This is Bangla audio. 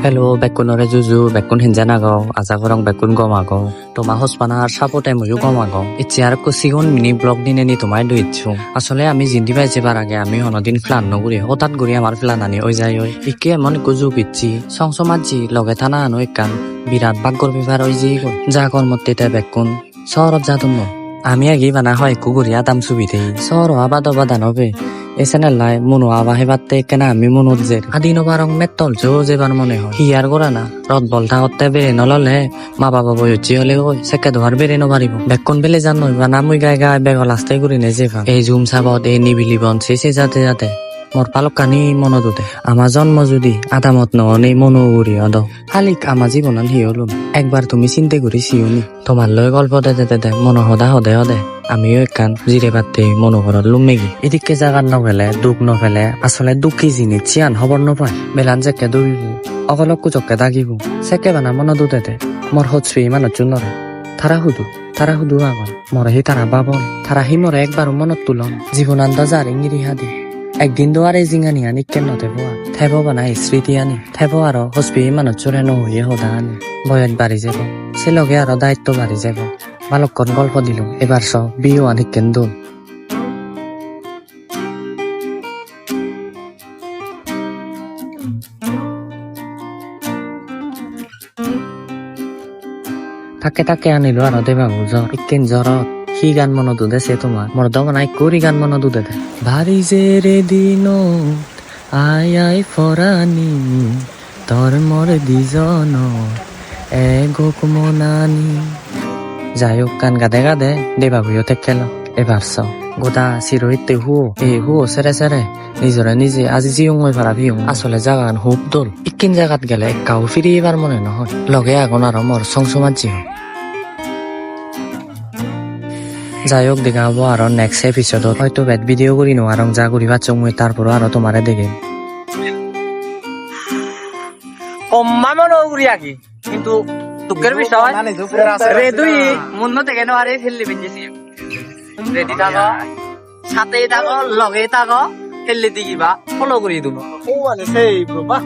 Hello, bekunore juju, bekun hinjanago, azakorong bekun gomago. Toma hospanar sapote muju gomago. Itziar ko sigon mini blog dine ni tomai do itchu. Asole ami jindi bai jebar age ami honodin plan noguri. Hotat guri amar plan ani oi jai oi. Ikke emon kuju pitchi. Songsomaji loge thana ano ekkan birat baggor bibar oi ji go. Jagon mottete bekun. Sorot jadunno. আমি আগে বানা হয় কুকুরি আদাম সুবিধে সর আবাদ অবাদান হবে এসেনাল লাই মনো আবা হেবাতে কেনা আমি মনোজের আদিন বারং মেটল জো যেবার মনে হয় হিয়ার গোরা না রদ বলটা করতে বেড়ে নললে মা বাবা বই হচ্ছি হলে ওই সেকে ধোয়ার বেড়ে নবারিব বেকন বেলে জান নই বা নামুই গায়ে গায়ে বেগল আসতে করি নে যে এই জুম সাবত এই নিবিলি বন শেষে যাতে যাতে মোর পালক কানি মন দুতে আমার জন্ম যদি আদামত নহনে মনো উড়ি অদ খালিক আমার জীবন হিয়লুন একবার তুমি চিন্তা করি সিউনি তোমার লয় গল্প দে দে দে মন হদা হদে হদে আমিও একখান জিরে পাতে মনোহরত লুমেগি এদিকে জাগার নফেলে দুঃখ নফেলে আসলে দুঃখী জিনিস চিয়ান খবর নপায় বেলান জেকে দৌড়িব অকলক কুচককে দাগিব সেকে বানা মন দুতে দে মোর হচ্ছুই মানুষ চুনরে তারা হুদু আগন মরে হি তারা বাবন তারা হি মরে একবার মনত তুলন জীবনান্ত যার ইংরি হাদি একদিন দোয়ারে জিঙানি আনি কেন থেব বানাই স্মৃতি আনি থেব আরো হসপি মানুষ চুরে নহইয়ে হদা আনি বয়স বাড়ি যাব সে লগে আরো দায়িত্ব বাড়ি যাব বালকন গল্প দিল এবার সব বিয়ে আনি কেন্দুল তাকে আনিলো আরো দেবাবু জ্বর ইকেন জ্বরত কি গান মন দুদেছে তোমার মোর দমনাই করি গান মন দুদে দে ভারি যে রে দিন আই ফরানি তোর মোর দিজন গোক মনানি যাই হোক গান গাদে গাদে দেবাবুতে খেলো এবার চ গোদা চিরহিতে হুও সেরে নিজরে নিজে আজি জিয়ং মই ভাড়া ভিয়ং আসলে জাগান হুপ দল ইকিন জাগাত গেলে কাউ ফিরি এবার মনে নহয় লগে আগুন আর মোর সংসমাজি হয় যাই হোক দেখাবো আর নেক্সট এপিসোডত হয়তো বেড ভিডিও করি নো আর যা করি বাচ্চা মুই তারপরও আরো তোমারে দেখে কম্মা মনে করি আগে কিন্তু দুঃখের বিষয় রেডুই মন থেকে আরে ফেললে বেঁচেছি রেডি থাকো সাথে থাকো লগে থাকো ফেললে দিবা ফলো করি দেবো ও মানে সেই বাবা